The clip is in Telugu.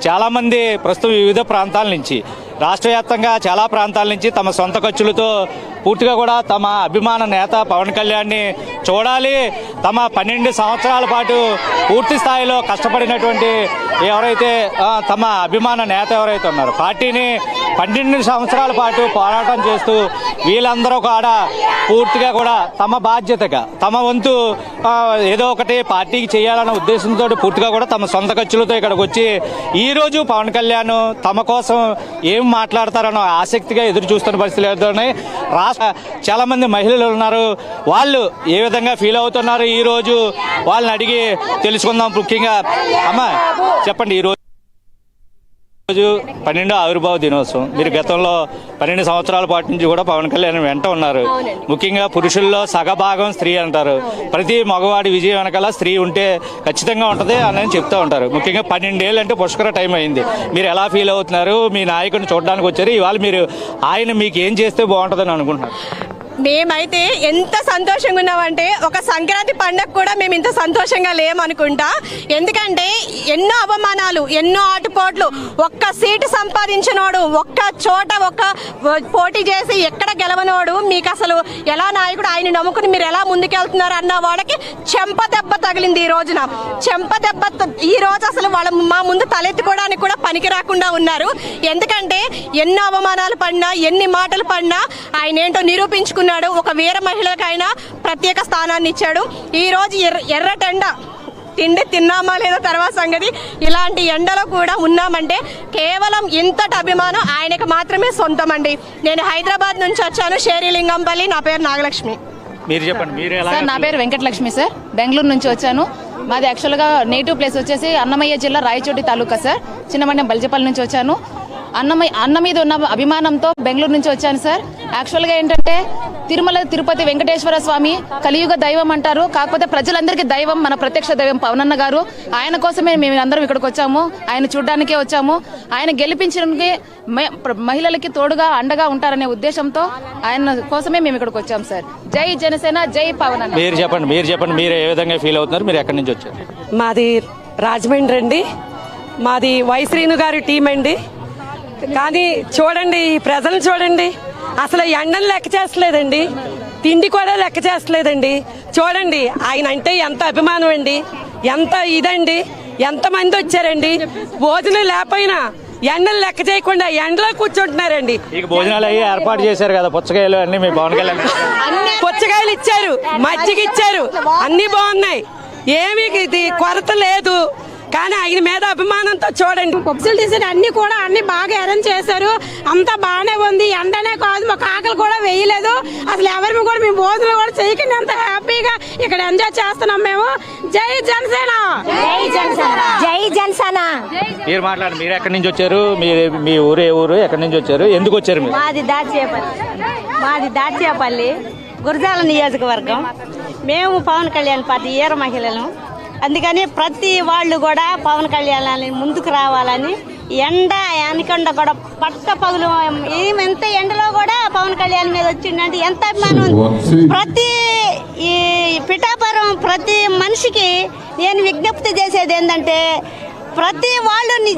చాలామంది ప్రస్తుతం వివిధ ప్రాంతాల నుంచి రాష్ట్ర వ్యాప్తంగా చాలా ప్రాంతాల నుంచి తమ సొంత ఖర్చులతో పూర్తిగా కూడా తమ అభిమాన నేత పవన్ కళ్యాణ్ని చూడాలి, తమ 12 సంవత్సరాల పాటు పూర్తి స్థాయిలో కష్టపడినటువంటి ఎవరైతే తమ అభిమాన నేత ఎవరైతే ఉన్నారో పార్టీని 12 సంవత్సరాల పాటు పోరాటం చేస్తూ వీళ్ళందరూ కూడా పూర్తిగా కూడా తమ బాధ్యతగా తమ వంతు ఏదో ఒకటి పార్టీకి చేయాలన్న ఉద్దేశంతో పూర్తిగా కూడా తమ సొంత ఖర్చులతో ఇక్కడికి వచ్చి ఈరోజు పవన్ కళ్యాణ్ తమ కోసం ఏం మాట్లాడతారనో ఆసక్తిగా ఎదురు చూస్తున్న పరిస్థితులు ఎదురున్నాయి. చాలా మంది మహిళలు ఉన్నారు, వాళ్ళు ఏ విధంగా ఫీల్ అవుతున్నారు ఈ రోజు వాళ్ళని అడిగి తెలుసుకుందాం. ముఖ్యంగా అమ్మ చెప్పండి, ఈరోజు 12వ ఆవిర్భావ దినోత్సవం. మీరు గతంలో 12 సంవత్సరాల పాటు నుంచి కూడా పవన్ కళ్యాణ్ వెంట ఉన్నారు. ముఖ్యంగా పురుషుల్లో సగభాగం స్త్రీ అంటారు. ప్రతి మగవాడి విజయం వెనకాల స్త్రీ ఉంటే ఖచ్చితంగా ఉంటుంది అని చెప్తూ ఉంటారు. ముఖ్యంగా 12 ఏళ్ళు అంటే పుష్కర టైం అయింది. మీరు ఎలా ఫీల్ అవుతున్నారు? మీ నాయకుడిని చూడడానికి వచ్చారు, ఇవాళ మీరు ఆయన మీకు ఏం చేస్తే బాగుంటుందని అనుకుంటున్నారు? మేమైతే ఎంత సంతోషంగా ఉన్నామంటే ఒక సంక్రాంతి పండగ కూడా మేము ఇంత సంతోషంగా లేమనుకుంటా. ఎందుకంటే ఎన్నో అవమానాలు, ఎన్నో ఆటుపోట్లు, ఒక్క సీటు సంపాదించినోడు, ఒక్క చోట ఒక్క పోటీ చేసి ఎక్కడ గెలవనోడు మీకు అసలు ఎలా నాయకుడు, ఆయన నమ్ముకుని మీరు ఎలా ముందుకెళ్తున్నారు అన్న వాళ్ళకి చెంప దెబ్బ తగిలింది. ఈ రోజున చెంప దెబ్బ ఈ రోజు అసలు వాళ్ళ మా ముందు తలెత్తుకోవడానికి కూడా పనికి రాకుండా ఉన్నారు. ఎందుకంటే ఎన్నో అవమానాలు పడినా, ఎన్ని మాటలు పడినా ఆయన ఏంటో నిరూపించుకున్నారు. ఒక వీర మహిళకైనా ప్రత్యేక స్థానాన్ని ఇచ్చాడు. ఈ రోజు ఎర్రటెండ తిండి తిన్నామా లేదా తర్వాత సంగతి, ఇలాంటి ఎండలో కూడా ఉన్నామంటే కేవలం ఇంతటి అభిమానం ఆయనకు మాత్రమే సొంతం అండి. నేను హైదరాబాద్ నుంచి వచ్చాను, షేరిలింగంపల్లి. నా పేరు నాగలక్ష్మి. మీరు చెప్పండి. సార్, నా పేరు వెంకటలక్ష్మి సార్. బెంగళూరు నుంచి వచ్చాను. మాది యాక్చువల్గా నేటివ్ ప్లేస్ వచ్చేసి అన్నమయ్య జిల్లా రాయచోటి తాలూకా సార్. చిన్నమండెం బల్జపల్లి నుంచి వచ్చాను. అన్న మీద ఉన్న అభిమానంతో బెంగళూరు నుంచి వచ్చాను సార్. యాక్చువల్గా ఏంటంటే తిరుమల తిరుపతి వెంకటేశ్వర స్వామి కలియుగ దైవం అంటారు. కాకపోతే ప్రజలందరికీ దైవం మన ప్రత్యక్ష దైవం పవనన్న గారు. ఆయన కోసమే మేము అందరం ఇక్కడికి వచ్చాము, ఆయన చూడ్డానికే వచ్చాము. ఆయన గెలిపించడానికి మహిళలకి తోడుగా అండగా ఉంటారనే ఉద్దేశంతో ఆయన కోసమే మేము ఇక్కడికి వచ్చాము సార్. జై జనసేన, జై పవనన్న. మీరు చెప్పండి మీరు ఏ విధంగా ఫీల్ అవుతున్నారు? మీరు ఎక్కడి నుంచి వచ్చారు? మాది రాజమండ్రి అండి. మాది వై శ్రీను గారి టీం అండి. కానీ చూడండి, ఈ ప్రజలు చూడండి, అసలు ఎండను లెక్క చేస్తలేదండి, తిండి కూడా లెక్క చేస్తలేదండి. చూడండి ఆయన అంటే ఎంత అభిమానం అండి, ఎంత ఇదండి, ఎంతమంది వచ్చారండి. భోజనం లేకపోయినా ఎండలు లెక్క చేయకుండా ఎండలో కూర్చుంటున్నారండి. భోజనాలు అయ్యి ఏర్పాటు చేశారు కదా, పుచ్చకాయలు అన్ని మీ పవన్ కళ్యాణ్ పుచ్చకాయలు ఇచ్చారు, మజ్జిగ ఇచ్చారు, అన్ని బాగున్నాయి, ఏమీ ఇది కొరత లేదు. కానీ ఆయన మీద అభిమానంతో చూడండి, ఫెసిలిటీస్ అన్ని కూడా అన్ని బాగా అరేంజ్ చేశారు. అంతా బాగానే ఉంది. ఎండనే కాదు, మాకు ఆకలి కూడా వేయలేదు. అసలు ఎవరిని కూడా మేము భోజనం కూడా చేయకుండా అంత హ్యాపీగా ఇక్కడ ఎంజాయ్ చేస్తున్నాం మేము. జై జనసేన, జై జనసేన, జై జనసేన. మీరు మాట్లాడండి. మీరు ఎక్కడి నుంచి వచ్చారు? మీ ఊరు ఏ ఊరు? ఎక్కడి నుంచి వచ్చారు? ఎందుకు వచ్చారు మీరు? మాది దాచేపల్లి గురజాల నియోజకవర్గం. మేము పవన్ కళ్యాణ్ పార్టీ వీర మహిళలు. అందుకని ప్రతి వాళ్ళు కూడా పవన్ కళ్యాణ్ ముందుకు రావాలని ఎండ ఎనకొండ కూడా పట్ట పగులు ఎంత ఎండలో కూడా పవన్ కళ్యాణ్ మీద వచ్చిందంటే ఎంత అభిమానం. ప్రతి ఈ పిఠాపురం ప్రతి మనిషికి నేను విజ్ఞప్తి చేసేది ఏంటంటే ప్రతి వాళ్ళు నిజ